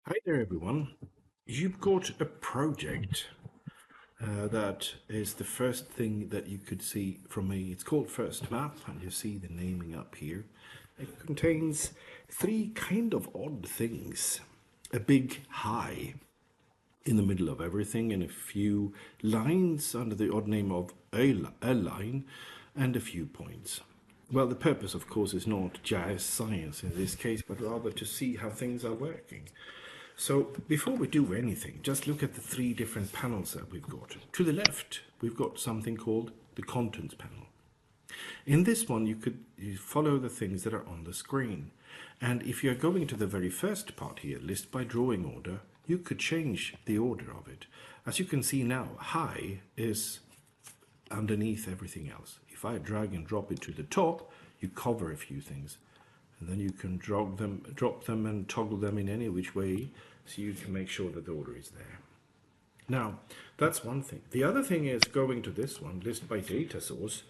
Hi there, everyone. You've got a project that is the first thing that you could see from me. It's called First Map, and you see the naming up here. It contains three kind of odd things: a big high in the middle of everything, and a few lines under the odd name of a line, and a few points. Well, the purpose, of course, is not jazz science in this case, but rather to see how things are working. So before we do anything, just look at the three different panels that we've got. To the left, we've got something called the contents panel. In this one, you follow the things that are on the screen. And if you're going to the very first part here, list by drawing order, you could change the order of it. As you can see now, high is underneath everything else. If I drag and drop it to the top, you cover a few things. And then you can drop them and toggle them in any which way so you can make sure that the order is there. Now, that's one thing. The other thing is going to this one, list by data source,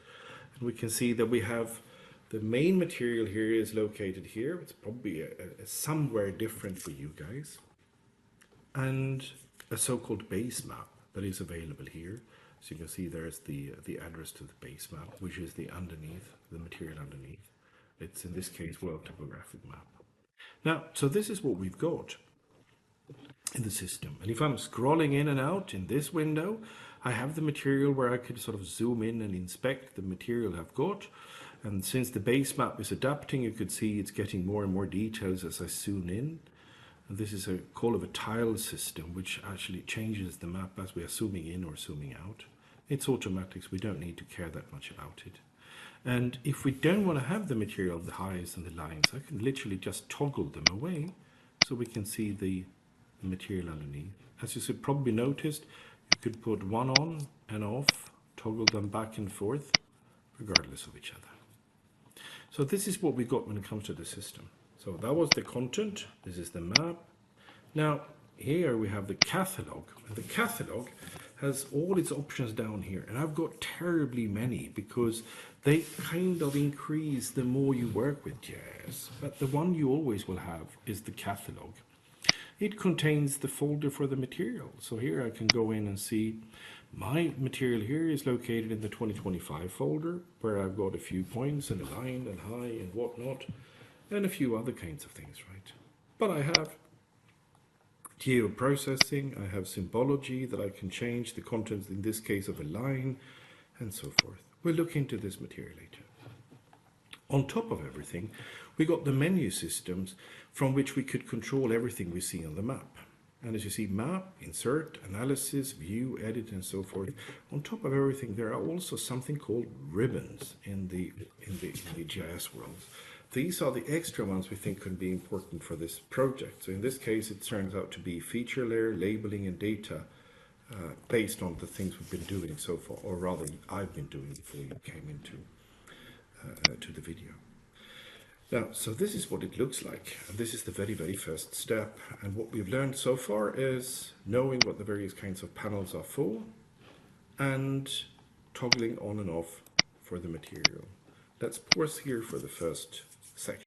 and we can see that we have the main material here is located here. It's probably somewhere different for you guys. And a so-called base map that is available here. So you can see there's the address to the base map, which is the material underneath. It's in this case World Topographic Map. Now, so this is what we've got in the system. And if I'm scrolling in and out in this window, I have the material where I could sort of zoom in and inspect the material I've got. And since the base map is adapting, you could see it's getting more and more details as I zoom in. And this is a call of a tile system, which actually changes the map as we are zooming in or zooming out. It's automatic, so we don't need to care that much about it. And if we don't want to have the material of the highs and the lines, I can literally just toggle them away so we can see the material underneath. As you probably noticed, you could put one on and off, toggle them back and forth, regardless of each other. So this is what we got when it comes to the system. So that was the content. This is the map. Now, here we have the catalog. And the catalog has all its options down here. And I've got terribly many because they kind of increase the more you work with JS. But the one you always will have is the catalog. It contains the folder for the material. So here I can go in and see my material here is located in the 2025 folder, where I've got a few points and a line and high and whatnot, and a few other kinds of things, right? But I have geoprocessing, I have symbology that I can change the contents, in this case of a line, and so forth. We'll look into this material later. On top of everything, we got the menu systems from which we could control everything we see on the map. And as you see, map, insert, analysis, view, edit, and so forth. On top of everything, there are also something called ribbons in the GIS world. These are the extra ones we think could be important for this project. So in this case, it turns out to be feature layer, labeling, and data based on the things we've been doing so far, or rather I've been doing before you came into to the video. Now, so this is what it looks like. And this is the very, very first step. And what we've learned so far is knowing what the various kinds of panels are for and toggling on and off for the material. Let's pause here for the first section.